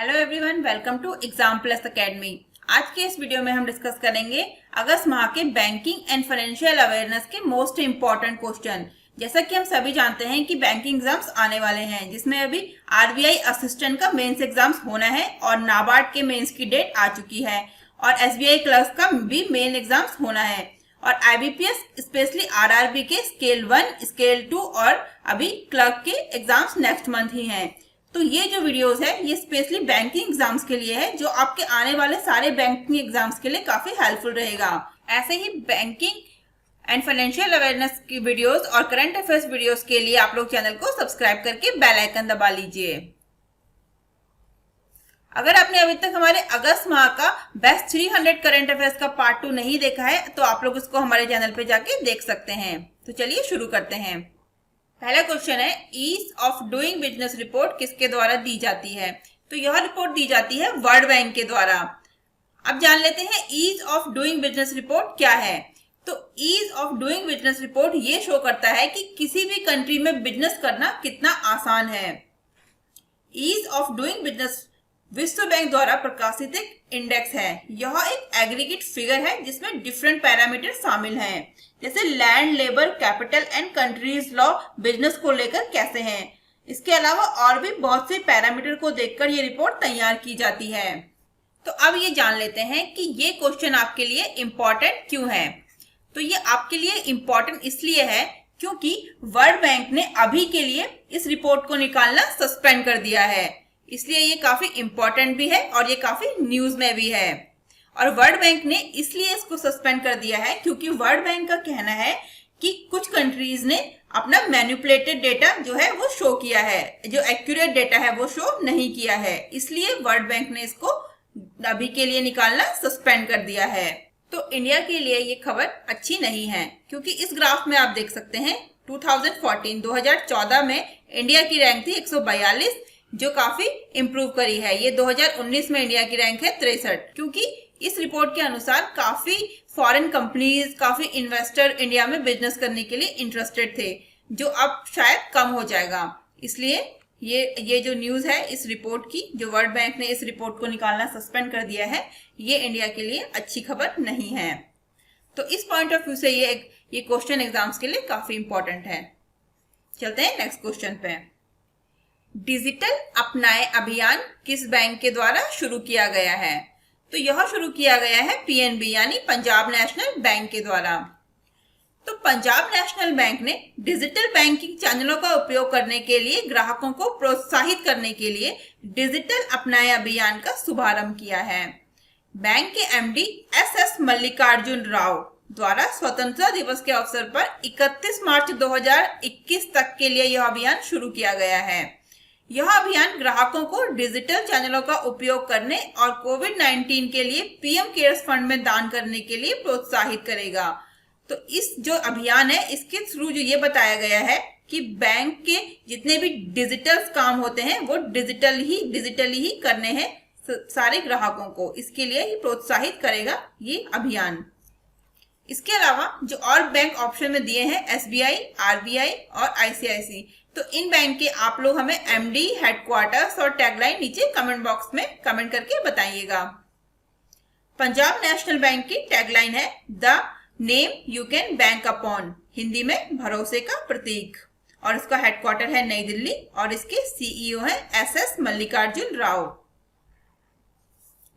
Hello everyone, welcome to exam plus academy. आज के इस वीडियो में हम डिस्कस करेंगे अगस्त माह के बैंकिंग एंड फाइनेंशियल अवेयरनेस के मोस्ट इंपॉर्टेंट क्वेश्चन। जैसा कि हम सभी जानते हैं कि बैंकिंग एग्जाम्स आने वाले हैं, जिसमें अभी आरबीआई असिस्टेंट का मेंस एग्जाम्स होना है और नाबार्ड के मेंस की डेट आ चुकी है और एसबीआई क्लर्क का भी मेन एग्जाम्स होना है और आईबीपीएस स्पेशली आरआरबी के स्केल 1, स्केल 2 और अभी क्लर्क के एग्जाम्स नेक्स्ट मंथ ही हैं। तो ये जो वीडियोस है ये स्पेशली बैंकिंग एग्जाम्स के लिए है, जो आपके आने वाले सारे बैंकिंग एग्जाम्स के लिए काफी हेल्पफुल रहेगा। ऐसे ही बैंकिंग एंड फाइनेंशियल अवेयरनेस की वीडियोस और करंट अफेयर्स वीडियोस के लिए आप लोग चैनल को सब्सक्राइब करके बेल आइकन दबा लीजिए। अगर आपने अभी तक हमारे अगस्त माह का बेस्ट 300 करंट अफेयर्स का पार्ट 2 नहीं देखा है तो आप लोग इसको हमारे चैनल पे जाके देख सकते हैं। तो चलिए शुरू करते हैं। पहला क्वेश्चन है, ease of doing business report किसके द्वारा दी जाती है? तो यह रिपोर्ट दी जाती है वर्ल्ड बैंक के द्वारा। अब जान लेते हैं ease of doing business report क्या है। तो ease of doing business report ये शो करता है कि किसी भी कंट्री में बिजनेस करना कितना आसान है। ईज ऑफ डूइंग बिजनेस विश्व बैंक द्वारा प्रकाशित एक इंडेक्स है। यह एक एग्रीगेट फिगर है जिसमें डिफरेंट पैरामीटर शामिल हैं, जैसे land, labour, capital and countries law business को लेकर कैसे हैं। इसके अलावा और भी बहुत से पैरामीटर को देखकर ये रिपोर्ट तैयार की जाती है। तो अब ये जान लेते हैं कि ये क्वेश्चन आपके लिए इम्पोर्टेंट क्यों है। तो ये आपके लिए इम्पोर्टेंट इसलिए है क्योंकि वर्ल्ड बैंक ने अभी के लिए इस रिपोर्ट को निकालना सस्पेंड कर दिया है, इसलिए ये काफी इम्पोर्टेंट भी है और ये काफी न्यूज में भी है। और वर्ल्ड बैंक ने इसलिए इसको सस्पेंड कर दिया है क्योंकि वर्ल्ड बैंक का कहना है कि कुछ कंट्रीज ने अपना मैनिपुलेटेड डेटा जो है वो शो किया है, जो एक्यूरेट डेटा है वो शो नहीं किया है, इसलिए वर्ल्ड बैंक ने इसको अभी के लिए निकालना सस्पेंड कर दिया है। तो इंडिया के लिए ये खबर अच्छी नहीं है क्योंकि इस ग्राफ में आप देख सकते हैं 2014 में इंडिया की रैंक थी 142, जो काफी इम्प्रूव करी है। ये 2019 में इंडिया की रैंक है 63, क्योंकि इस रिपोर्ट के अनुसार काफी फॉरेन कंपनीज, काफी इन्वेस्टर इंडिया में बिजनेस करने के लिए इंटरेस्टेड थे, जो अब शायद कम हो जाएगा। इसलिए ये जो न्यूज है इस रिपोर्ट की, जो वर्ल्ड बैंक ने इस रिपोर्ट को निकालना सस्पेंड कर दिया है, ये इंडिया के लिए अच्छी खबर नहीं है। तो इस पॉइंट ऑफ व्यू से ये क्वेश्चन एग्जाम्स के लिए काफी इंपॉर्टेंट है। चलते हैं नेक्स्ट क्वेश्चन पे। डिजिटल अपनाए अभियान किस बैंक के द्वारा शुरू किया गया है? तो यह शुरू किया गया है पीएनबी यानी पंजाब नेशनल बैंक के द्वारा। तो पंजाब नेशनल बैंक ने डिजिटल बैंकिंग चैनलों का उपयोग करने के लिए ग्राहकों को प्रोत्साहित करने के लिए डिजिटल अपनाए अभियान का शुभारंभ किया है। बैंक के एमडी एसएस मल्लिकार्जुन राव द्वारा स्वतंत्रता दिवस के अवसर पर 31 मार्च 2021 तक के लिए यह अभियान शुरू किया गया है। यह अभियान ग्राहकों को डिजिटल चैनलों का उपयोग करने और कोविड-19 के लिए पीएम केयर्स फंड में दान करने के लिए प्रोत्साहित करेगा। तो इस जो अभियान है इसके थ्रू जो ये बताया गया है कि बैंक के जितने भी डिजिटल काम होते हैं वो डिजिटली ही करने हैं सारे ग्राहकों को, इसके लिए ये प्रोत्साहित करेगा ये अभियान। इसके अलावा जो और बैंक ऑप्शन में दिए हैं एसबीआई, आरबीआई और आईसीआईसी, तो इन बैंक के आप लोग हमें एमडी, हेडक्वार्टर्स और टैगलाइन नीचे कमेंट बॉक्स में कमेंट करके बताइएगा। पंजाब नेशनल बैंक की टैगलाइन है the name you can bank upon, Hindi में भरोसे का प्रतीक, और इसका हेडक्वार्टर है नई दिल्ली और इसके सीईओ है SS Mallikarjun Rao.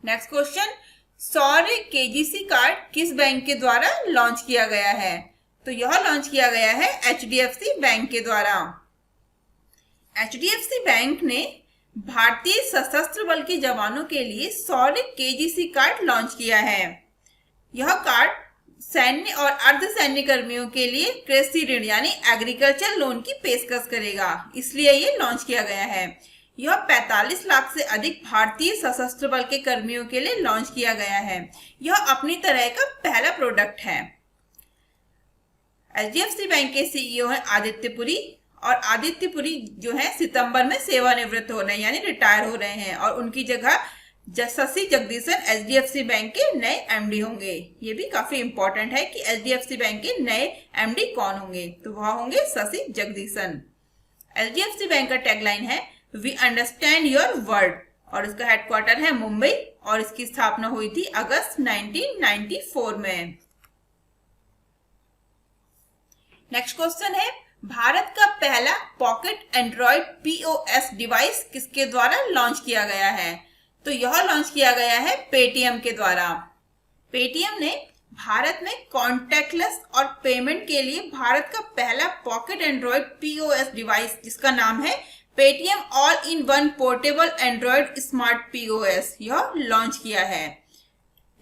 Next question, सौर्य केजीसी कार्ड किस बैंक के द्वारा लॉन्च किया गया है? तो यह लॉन्च किया गया है एचडीएफसी बैंक के द्वारा। एचडीएफसी बैंक ने भारतीय सशस्त्र बल के जवानों के लिए सौर्य केजीसी कार्ड लॉन्च किया है। यह कार्ड सैन्य और अर्धसैन्य कर्मियों के लिए कृषि ऋण यानी एग्रीकल्चर लोन की पेशकश करेगा, इसलिए ये लॉन्च किया गया है। यह 45 लाख से अधिक भारतीय सशस्त्र बल के कर्मियों के लिए लॉन्च किया गया है। यह अपनी तरह का पहला प्रोडक्ट है। एचडीएफसी बैंक के सीईओ है आदित्य पुरी, और आदित्य पुरी जो है सितंबर में सेवानिवृत्त हो रहे हैं यानी रिटायर हो रहे हैं, और उनकी जगह शशि जगदीशन एचडीएफसी बैंक के नए एमडी होंगे। ये भी काफी इंपॉर्टेंट है कि एचडीएफसी बैंक के नए एमडी कौन होंगे, तो वह होंगे शशि जगदीशन। एचडीएफसी बैंक का टैगलाइन है वी अंडरस्टैंड योर वर्ड और इसका हेडक्वार्टर है मुंबई और इसकी स्थापना हुई थी अगस्त 1994 में। नेक्स्ट क्वेश्चन है, भारत का पहला पॉकेट एंड्रॉइड पीओएस डिवाइस किसके द्वारा लॉन्च किया गया है? तो यह लॉन्च किया गया है पेटीएम के द्वारा। पेटीएम ने भारत में कॉन्टैक्टलेस और पेमेंट के लिए भारत का पहला पॉकेट एंड्रॉइड पीओएस डिवाइस, जिसका नाम है Paytm all in one portable Android smart POS, यह लॉन्च किया है।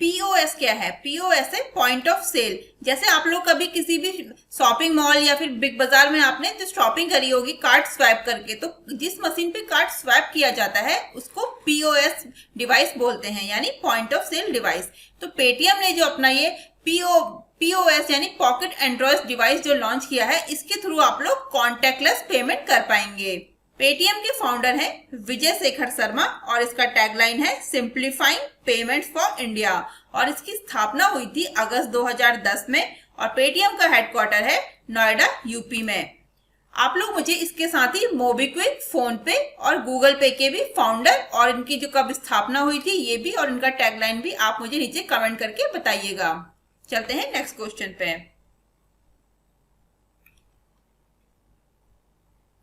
पीओएस क्या है? पीओएस है पॉइंट ऑफ सेल। जैसे आप लोग कभी किसी भी शॉपिंग मॉल या फिर बिग बाजार में आपने जो शॉपिंग करी होगी कार्ड स्वैप करके, तो जिस मशीन पे कार्ड स्वैप किया जाता है उसको पीओएस डिवाइस बोलते हैं, यानी पॉइंट ऑफ सेल डिवाइस। तो पेटीएम ने जो अपना ये पीओएस यानी पॉकेट एंड्रॉइड डिवाइस जो लॉन्च किया है, इसके थ्रू आप लोग कॉन्टैक्टलेस पेमेंट कर पाएंगे। पेटीएम के फाउंडर हैं विजय शेखर शर्मा और इसका टैगलाइन है सिंप्लीफाइंग पेमेंट्स फॉर इंडिया और इसकी स्थापना हुई थी अगस्त 2010 में और पेटीएम का हेडक्वार्टर है नोएडा यूपी में। आप लोग मुझे इसके साथ ही मोबीक्विक, फोन पे और गूगल पे के भी फाउंडर और इनकी जो कब स्थापना हुई थी ये भी और इनका टैगलाइन भी आप मुझे नीचे कमेंट करके बताइएगा। चलते हैं नेक्स्ट क्वेश्चन पे।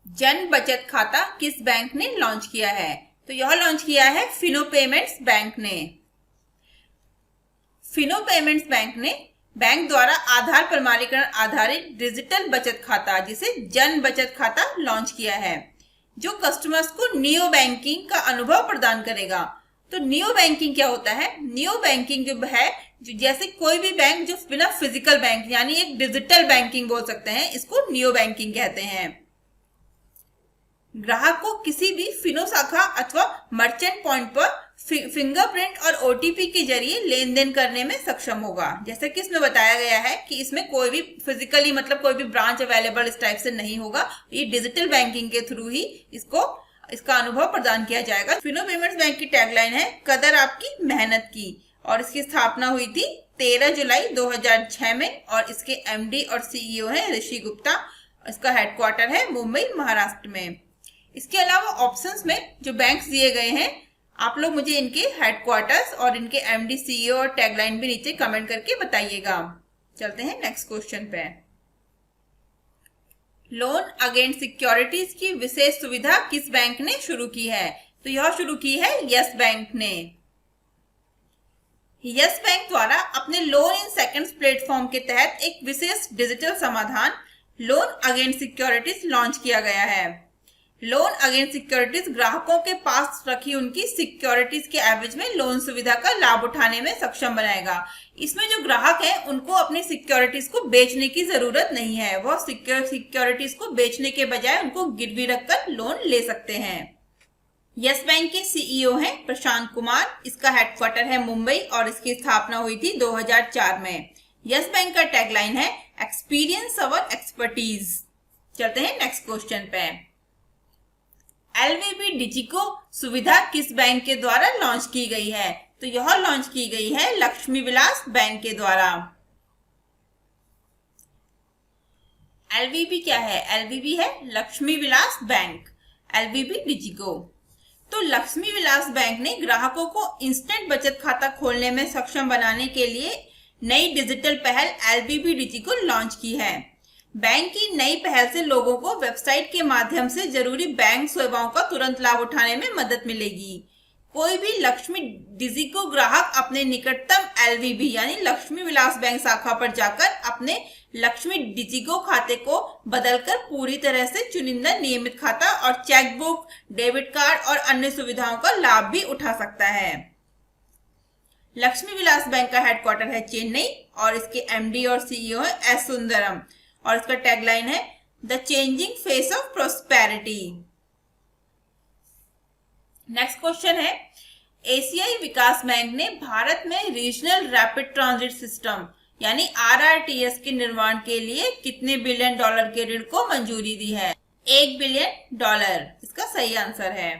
जन बचत खाता किस बैंक ने लॉन्च किया है? तो यह लॉन्च किया है फिनो पेमेंट्स बैंक ने। फिनो पेमेंट्स बैंक ने बैंक द्वारा आधार प्रमाणीकरण आधारित डिजिटल बचत खाता जिसे जन बचत खाता लॉन्च किया है, जो कस्टमर्स को नियो बैंकिंग का अनुभव प्रदान करेगा। तो नियो बैंकिंग क्या होता है? नियो बैंकिंग जो है, जैसे कोई भी बैंक जो बिना फिजिकल बैंक यानी एक डिजिटल बैंकिंग बोल सकते हैं, इसको नियो बैंकिंग कहते हैं। ग्राहक को किसी भी फिनो शाखा अथवा मर्चेंट पॉइंट पर फिंगरप्रिंट और ओटीपी के जरिए लेन देन करने में सक्षम होगा। जैसे कि इसमें बताया गया है कि इसमें कोई भी फिजिकली मतलब कोई भी ब्रांच अवेलेबल इस टाइप से नहीं होगा, ये डिजिटल बैंकिंग के थ्रू ही इसका अनुभव प्रदान किया जाएगा। फिनो पेमेंट्स बैंक की टैगलाइन है कदर आपकी मेहनत की और इसकी स्थापना हुई थी 13 जुलाई 2006 में और इसके एमडी और सीईओ है ऋषि गुप्ता। इसका हेडक्वार्टर है मुंबई महाराष्ट्र में। इसके अलावा ऑप्शंस में जो बैंक्स दिए गए हैं, आप लोग मुझे इनके हेडक्वार्टर्स और इनके एमडी, सीईओ और टैगलाइन भी नीचे कमेंट करके बताइएगा। चलते हैं नेक्स्ट क्वेश्चन पे। लोन अगेंस्ट सिक्योरिटीज की विशेष सुविधा किस बैंक ने शुरू की है? तो यह शुरू की है यस बैंक ने। यस बैंक द्वारा अपने लोन इन सेकंड्स प्लेटफॉर्म के तहत एक विशेष डिजिटल समाधान लोन अगेंस्ट सिक्योरिटीज लॉन्च किया गया है। लोन अगेंस्ट सिक्योरिटीज ग्राहकों के पास रखी उनकी सिक्योरिटीज के एवज में लोन सुविधा का लाभ उठाने में सक्षम बनाएगा। इसमें जो ग्राहक हैं उनको अपनी सिक्योरिटीज को बेचने की जरूरत नहीं है, वह सिक्योरिटीज को बेचने के बजाय उनको गिरवी रखकर लोन ले सकते हैं। यस बैंक के सीईओ हैं प्रशांत कुमार। इसका हेडक्वार्टर है मुंबई और इसकी स्थापना हुई थी 2004 में। यस बैंक का टैगलाइन है एक्सपीरियंस अवर एक्सपर्टीज। चलते हैं नेक्स्ट क्वेश्चन पे। एलवीबी डिजिको सुविधा किस बैंक के द्वारा लॉन्च की गई है? तो यह लॉन्च की गई है लक्ष्मी विलास बैंक के द्वारा। एलवीबी क्या है? एलवीबी है लक्ष्मी विलास बैंक, एलवीबी डिजिको। तो लक्ष्मी विलास बैंक ने ग्राहकों को इंस्टेंट बचत खाता खोलने में सक्षम बनाने के लिए नई डिजिटल पहल एलवीबी डिजिको लॉन्च की है। बैंक की नई पहल से लोगों को वेबसाइट के माध्यम से जरूरी बैंक सेवाओं का तुरंत लाभ उठाने में मदद मिलेगी। कोई भी लक्ष्मी डिजिको ग्राहक अपने निकटतम एलवीबी यानी लक्ष्मी विलास बैंक शाखा पर जाकर अपने लक्ष्मी डिजिको खाते को बदलकर पूरी तरह से चुनिंदा नियमित खाता और चेकबुक, डेबिट कार्ड और अन्य सुविधाओं का लाभ भी उठा सकता है। लक्ष्मी विलास बैंक का हेडक्वार्टर है चेन्नई और इसके एमडी और सीईओ है एस सुंदरम और इसका टैगलाइन है the changing face of prosperity. Next question है एशियाई विकास बैंक ने भारत में रीजनल रैपिड ट्रांजिट सिस्टम यानी आरआरटीएस के निर्माण के लिए कितने बिलियन डॉलर के ऋण को मंजूरी दी है? $1 बिलियन इसका सही आंसर है।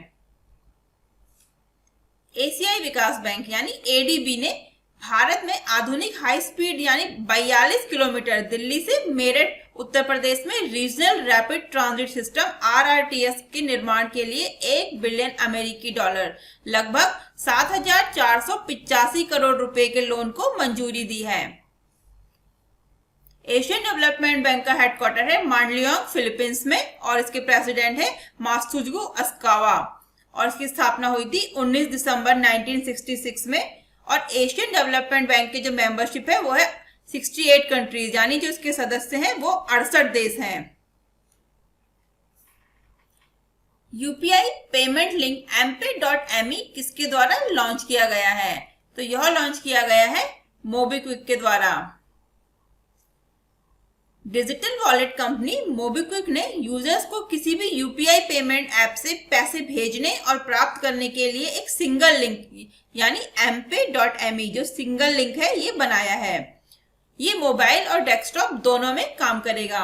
एशियाई विकास बैंक यानी एडीबी ने भारत में आधुनिक हाई स्पीड यानी 42 किलोमीटर दिल्ली से मेरठ उत्तर प्रदेश में regional rapid transit system RRTS के निर्माण के लिए $1 बिलियन लगभग 7,485 करोड़ रुपए के लोन को मंजूरी दी है। एशियन डेवलपमेंट बैंक का हेडक्वार्टर है मांडलियोंग फिलीपींस में और इसके प्रेसिडेंट है मात्सुजुकी असाकावा और इसकी स्थापना हुई थी 19 दिसंबर 1966 में। और एशियन डेवलपमेंट बैंक के जो मेंबरशिप है वो है 68 कंट्रीज, यानी जो इसके सदस्य हैं वो 68 देश हैं। यूपीआई पेमेंट लिंक MPay.me किसके द्वारा लॉन्च किया गया है? तो यह लॉन्च किया गया है मोबीक्विक के द्वारा। डिजिटल वॉलेट कंपनी मोबीक्विक ने यूजर्स को किसी भी यूपीआई पेमेंट ऐप से पैसे भेजने और प्राप्त करने के लिए एक सिंगल लिंक यानी MPay.me जो सिंगल लिंक है ये बनाया है। ये मोबाइल और डेस्कटॉप दोनों में काम करेगा।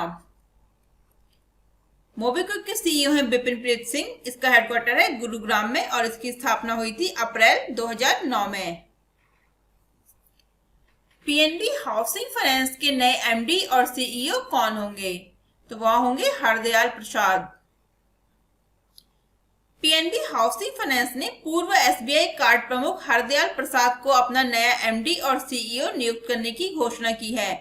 मोबीक्विक के सीईओ हैं बिपिन प्रीत सिंह। इसका हेडक्वार्टर है गुरुग्राम में और इसकी स्थापना हुई थी अप्रैल 2009 में। पीएनबी हाउसिंग फाइनेंस के नए एमडी और सीईओ कौन होंगे? तो वह होंगे हरदयाल प्रसाद। पीएनबी हाउसिंग फाइनेंस ने पूर्व एसबीआई कार्ड प्रमुख हरदयाल प्रसाद को अपना नया एमडी और सीईओ नियुक्त करने की घोषणा की है।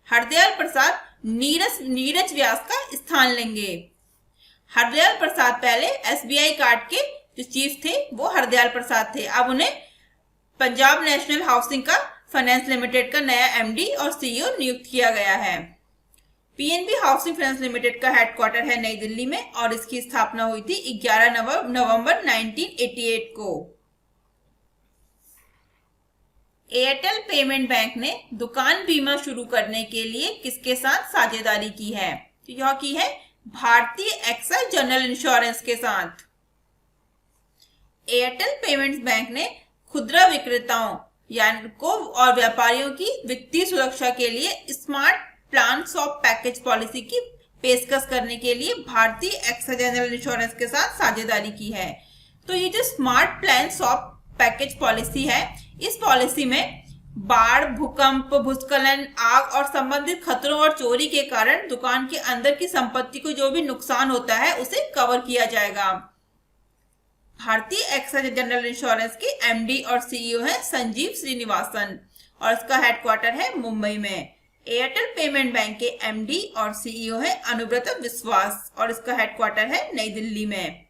हरदयाल प्रसाद नीरज व्यास का स्थान लेंगे। हरदयाल प्रसाद पहले एसबीआई कार्ड के जो चीफ थे वो हरदयाल प्रसाद थे। अब उन्हें पंजाब नेशनल हाउसिंग का फाइनेंस लिमिटेड का नया एमडी और सीईओ नियुक्त किया गया है। पीएनबी हाउसिंग फाइनेंस लिमिटेड का हेडक्वार्टर है नई दिल्ली में और इसकी स्थापना हुई थी 11 नवंबर 1988 को। एयरटेल पेमेंट बैंक ने दुकान बीमा शुरू करने के लिए किसके साथ साझेदारी की है? तो यह की है भारतीय एक्सा जनरल इंश्योरेंस के साथ। एयरटेल पेमेंट्स बैंक ने खुदरा विक्रेताओं यानी को और व्यापारियों की वित्तीय सुरक्षा के लिए smart plan swap package policy की पेशकश करने के लिए भारतीय एक्सा जनरल इंश्योरेंस के साथ साझेदारी की है। तो ये जो smart plan swap package policy है, इस पॉलिसी में बाढ़, भूकंप, भूस्खलन, आग और संबंधित खतरों और चोरी के कारण दुकान के अंदर की संपत्ति को जो भी नुकसान होता है उसे कवर किया जाएगा। भारतीय एक्सा जनरल इंश्योरेंस के एमडी और सीईओ है संजीव श्रीनिवासन और इसका हेडक्वार्टर है मुंबई में। एयरटेल पेमेंट बैंक के एमडी और सीईओ है अनुव्रत विश्वास और इसका हेडक्वार्टर है नई दिल्ली में।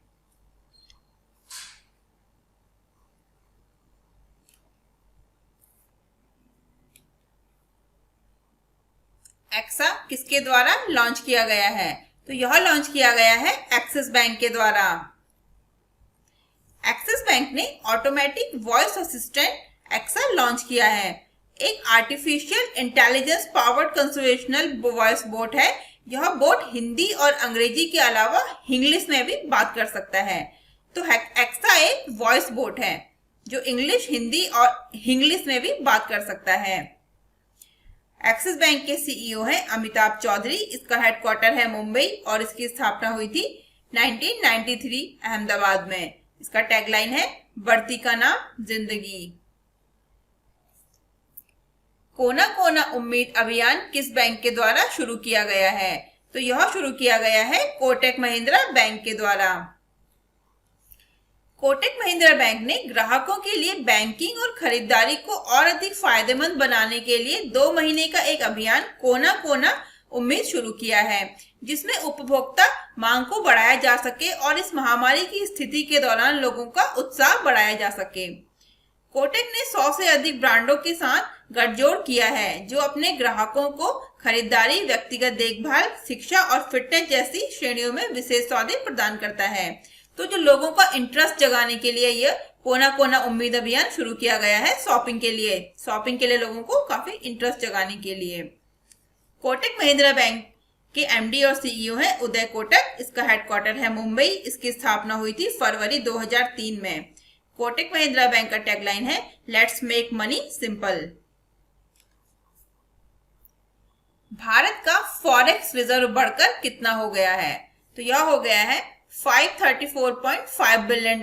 एक्सा किसके द्वारा लॉन्च किया गया है? तो यह लॉन्च किया गया है एक्सिस बैंक के द्वारा। एक्सिस बैंक ने automatic voice assistant Axa launch किया है। एक artificial intelligence powered conversational voice bot है। यह बोट हिंदी और अंग्रेजी के अलावा इंग्लिश में भी बात कर सकता है। तो एक्सा एक वॉइस बोट है जो इंग्लिश, हिंदी और इंग्लिश में भी बात कर सकता है। एक्सिस बैंक के सीईओ है अमिताभ चौधरी। इसका हेडक्वार्टर है मुंबई और इसकी स्थापना हुई थी 1993 अहमदाबाद में। इसका टैगलाइन है बढ़ती का नाम जिंदगी। कोना कोना उम्मीद अभियान किस बैंक के द्वारा शुरू किया गया है? तो यह शुरू किया गया है कोटक महिंद्रा बैंक के द्वारा। कोटक महिंद्रा बैंक ने ग्राहकों के लिए बैंकिंग और खरीदारी को और अधिक फायदेमंद बनाने के लिए 2 महीने का एक अभियान कोना कोना उम्मीद शुरू किया है, जिसमें उपभोक्ता मांग को बढ़ाया जा सके और इस महामारी की स्थिति के दौरान लोगों का उत्साह बढ़ाया जा सके। कोटक ने 100 से अधिक ब्रांडों के साथ गठजोड़ किया है जो अपने ग्राहकों को खरीदारी, व्यक्तिगत देखभाल, शिक्षा और फिटनेस जैसी श्रेणियों में विशेष सौदे प्रदान करता है। तो जो लोगों का इंटरेस्ट जगाने के लिए यह कोना कोना उम्मीद अभियान शुरू किया गया है शॉपिंग के लिए लोगों को काफी इंटरेस्ट जगाने के लिए। कोटक महिंद्रा बैंक के एमडी और सीईओ है उदय कोटक। इसका हेडक्वार्टर है मुंबई। इसकी स्थापना हुई थी फरवरी 2003 में। कोटक महिंद्रा बैंक का टैगलाइन है let's make money simple. Bharat का फॉरेक्स रिजर्व बढ़कर कितना हो गया है? तो यह हो गया है $534.5 बिलियन।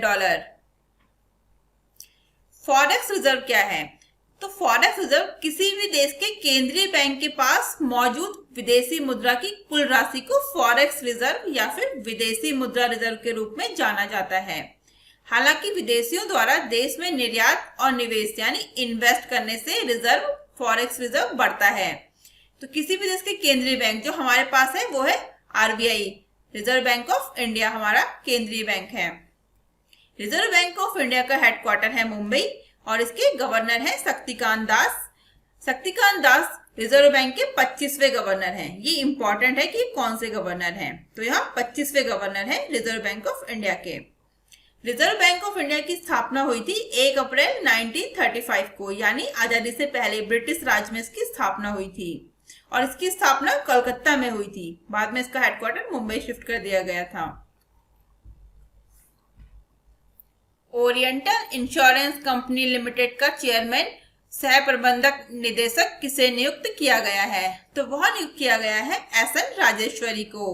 फॉरेक्स रिजर्व क्या है? तो फॉरेक्स रिजर्व किसी भी देश के केंद्रीय बैंक के पास मौजूद विदेशी मुद्रा की कुल राशि को फॉरेक्स रिजर्व या फिर विदेशी मुद्रा रिजर्व के रूप में जाना जाता है। हालांकि विदेशियों द्वारा देश में निर्यात और निवेश यानी इन्वेस्ट करने से रिजर्व फॉरेक्स रिजर्व बढ़ता है। तो किसी भी देश के केंद्रीय बैंक जो हमारे पास है वो है RBI, reserve bank of India हमारा केंद्रीय बैंक है। रिजर्व बैंक ऑफ इंडिया का हेडक्वार्टर है मुंबई और इसके गवर्नर हैं शक्तिकांत दास। शक्तिकांत दास रिजर्व बैंक के 25वें गवर्नर हैं। ये इंपॉर्टेंट है कि कौन से गवर्नर हैं, तो यहाँ 25वें गवर्नर हैं रिजर्व बैंक ऑफ इंडिया के। रिजर्व बैंक ऑफ इंडिया की स्थापना हुई थी 1 अप्रैल 1935 को, यानी आजादी से पहले ब्रिटिश राज में इसकी स्थापना हुई थी और इसकी स्थापना कलकत्ता में हुई थी। बाद में इसका हेडक्वार्टर मुंबई शिफ्ट कर दिया गया था। ओरिएंटल इंश्योरेंस कंपनी लिमिटेड का चेयरमैन सह प्रबंधक निदेशक किसे नियुक्त किया गया है, तो वह नियुक्त किया गया है एसएन राजेश्वरी को।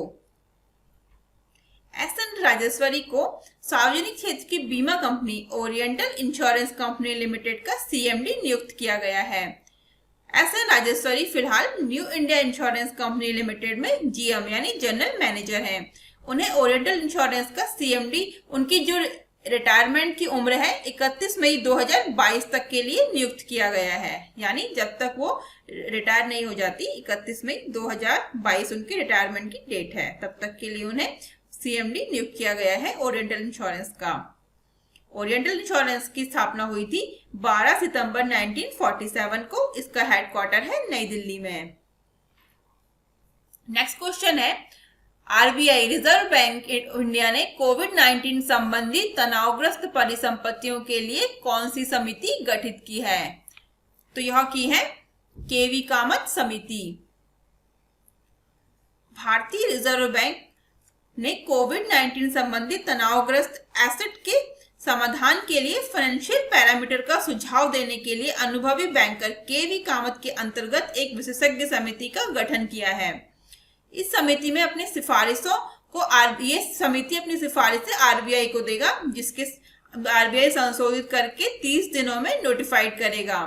एसएन राजेश्वरी को सार्वजनिक क्षेत्र की बीमा company oriental insurance company limited का सीएमडी नियुक्त किया गया है। एसएन राजेश्वरी फिलहाल new India insurance company limited में जीएम यानी जनरल मैनेजर हैं। उन्हें ओरिएंटल इंश्योरेंस का सीएमडी उनकी जो रिटायरमेंट की उम्र है 31 मई 2022 तक के लिए नियुक्त किया गया है, यानी जब तक वो रिटायर नहीं हो जाती 31 मई 2022 उनकी रिटायरमेंट की डेट है, तब तक के लिए उन्हें सीएमडी नियुक्त किया गया है ओरिएंटल इंश्योरेंस का। ओरिएंटल इंश्योरेंस की स्थापना हुई थी 12 सितंबर 1947 को। इसका हेडक्वार्टर है नई दिल्ली में। नेक्स्ट क्वेश्चन है, आरबीआई रिजर्व बैंक इंडिया ने कोविड-19 संबंधी तनावग्रस्त परिसंपत्तियों के लिए कौन सी समिति गठित की है, तो यह की है केवी कामत समिति। भारतीय रिजर्व बैंक ने कोविड-19 संबंधी तनावग्रस्त एसेट के समाधान के लिए फाइनेंशियल पैरामीटर का सुझाव देने के लिए अनुभवी बैंकर केवी कामत के अंतर्गत एक विशेषज्ञ समिति का गठन किया है। इस समिति में अपनी सिफारिशों को ये समिति अपनी सिफारिशें आरबीआई को देगा, जिसके आरबीआई संशोधित करके 30 दिनों में नोटिफाइड करेगा।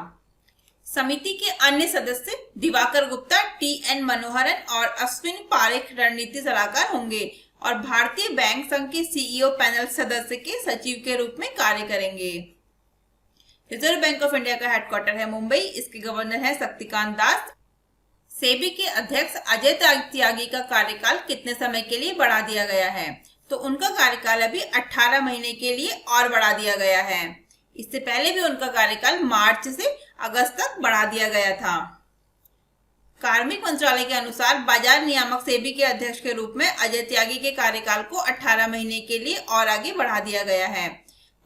समिति के अन्य सदस्य दिवाकर गुप्ता, टीएन मनोहरन और अश्विन पारेख रणनीति सलाहकार होंगे और भारतीय बैंक संघ के सीईओ पैनल सदस्य के सचिव के रूप में कार्य करेंगे। रिजर्व बैंक ऑफ इंडिया का हेडक्वार्टर है मुंबई। इसके गवर्नर है शक्तिकांत दास। सेबी के अध्यक्ष अजय त्यागी का कार्यकाल कितने समय के लिए बढ़ा दिया गया है, तो उनका कार्यकाल अभी 18 महीने के लिए और बढ़ा दिया गया है। इससे पहले भी उनका कार्यकाल मार्च से अगस्त तक बढ़ा दिया गया था। कार्मिक मंत्रालय के अनुसार बाजार नियामक सेबी के अध्यक्ष के रूप में अजय त्यागी के कार्यकाल को 18 महीने के लिए और आगे बढ़ा दिया गया है।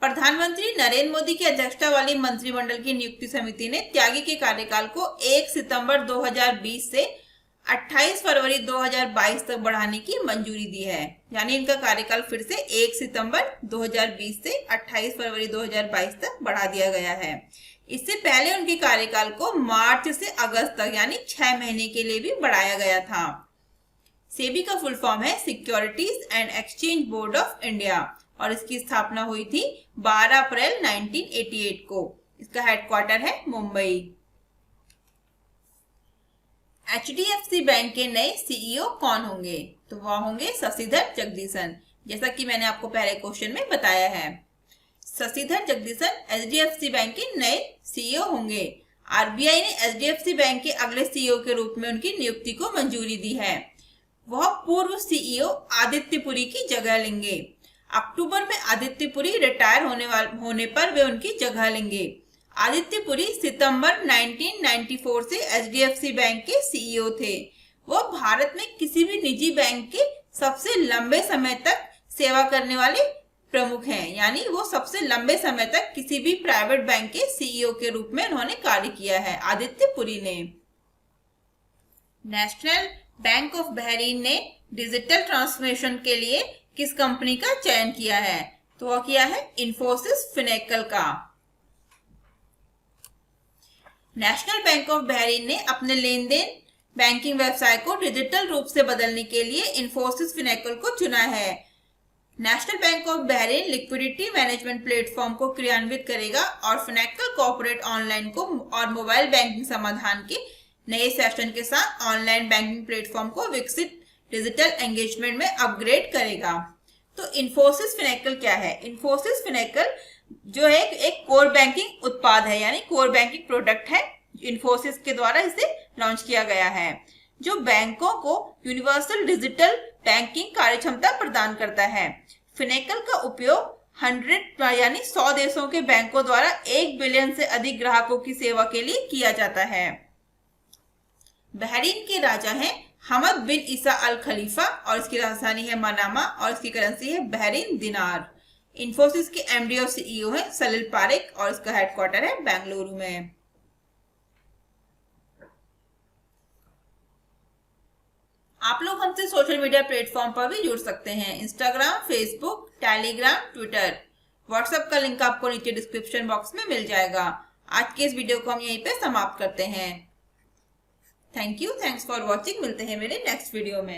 प्रधानमंत्री नरेंद्र मोदी की अध्यक्षता वाली मंत्रिमंडल की नियुक्ति समिति ने त्यागी के कार्यकाल को 1 सितंबर 2020 से 28 फरवरी 2022 तक बढ़ाने की मंजूरी दी है, यानी इनका कार्यकाल फिर से 1 सितंबर 2020 से 28 फरवरी 2022 तक बढ़ा दिया गया है। इससे पहले उनके कार्यकाल को मार्च से अगस्त तक यानी 6 महीने के लिए भी बढ़ाया गया था। सेबी का फुल फॉर्म है securities and exchange board of India और इसकी स्थापना हुई थी 12 अप्रैल 1988 को। इसका हेडक्वार्टर है मुंबई। एचडीएफसी बैंक के नए सीईओ कौन होंगे, तो वह होंगे शशिधर जगदीशन, जैसा कि मैंने आपको पहले क्वेश्चन में बताया है। शशिधर जगदीशन एचडीएफसी बैंक के नए सीईओ होंगे। आरबीआई ने एचडीएफसी बैंक के अगले सीईओ के रूप में उनकी नियुक्ति को मंजूरी दी है। वह पूर्व सीईओ आदित्य पुरी की जगह लेंगे। अक्टूबर में आदित्य पुरी रिटायर होने पर वे उनकी जगह लेंगे। आदित्य पुरी सितंबर 1994 से एचडीएफसी बैंक के सीईओ थे। वो भारत में किसी भी निजी बैंक के सबसे लंबे समय तक सेवा करने वाले प्रमुख हैं, यानी वो सबसे लंबे समय तक किसी भी प्राइवेट बैंक के सीईओ के रूप में उन्होंने कार्य किया है, आदित्य पुरी ने। नेशनल बैंक ऑफ बहरीन ने डिजिटल ट्रांसफॉर्मेशन के लिए किस कंपनी का चयन किया है, तो वह किया है इन्फोसिस फिनेकल का। नेशनल बैंक ऑफ बहरीन ने अपने लेन देन बैंकिंग व्यवसाय को डिजिटल रूप से बदलने के लिए इन्फोसिस फिनेकल को चुना है। National bank of Bahrain liquidity management platform को क्रियान्वित करेगा और फिनेकल कॉर्पोरेट ऑनलाइन को और मोबाइल बैंकिंग समाधान के नए सेशन के साथ ऑनलाइन बैंकिंग प्लेटफॉर्म को विकसित डिजिटल एंगेजमेंट में अपग्रेड करेगा। तो इन्फोसिस फिनेकल क्या है? इन्फोसिस फिनेकल जो है एक कोर बैंकिंग उत्पाद है, यानी कोर बैंकिंग प्रोडक्ट है। इन्फोसिस के द्वारा इसे लॉन्च किया गया है, जो बैंकों को यूनिवर्सल डिजिटल बैंकिंग कार्यक्षमता प्रदान करता है। फिनेकल का उपयोग 100 देशों के बैंकों द्वारा 1 बिलियन से अधिक ग्राहकों की सेवा के लिए किया जाता है। बहरीन के राजा हैं हमद बिन ईसा अल खलीफा और इसकी राजधानी है मनामा और इसकी करेंसी है बहरीन दिनार। इन्फोसिस के एमडी और सीईओ है सलील पारेख और इसका हेडक्वार्टर है बेंगलुरु में। आप लोग हमसे सोशल मीडिया प्लेटफॉर्म पर भी जुड़ सकते हैं, Instagram, Facebook, Telegram, Twitter. WhatsApp का लिंक आपको नीचे डिस्क्रिप्शन बॉक्स में मिल जाएगा। आज के इस वीडियो को हम यहीं पे समाप्त करते हैं। Thank you, thanks for watching. मिलते हैं मेरे नेक्स्ट वीडियो में।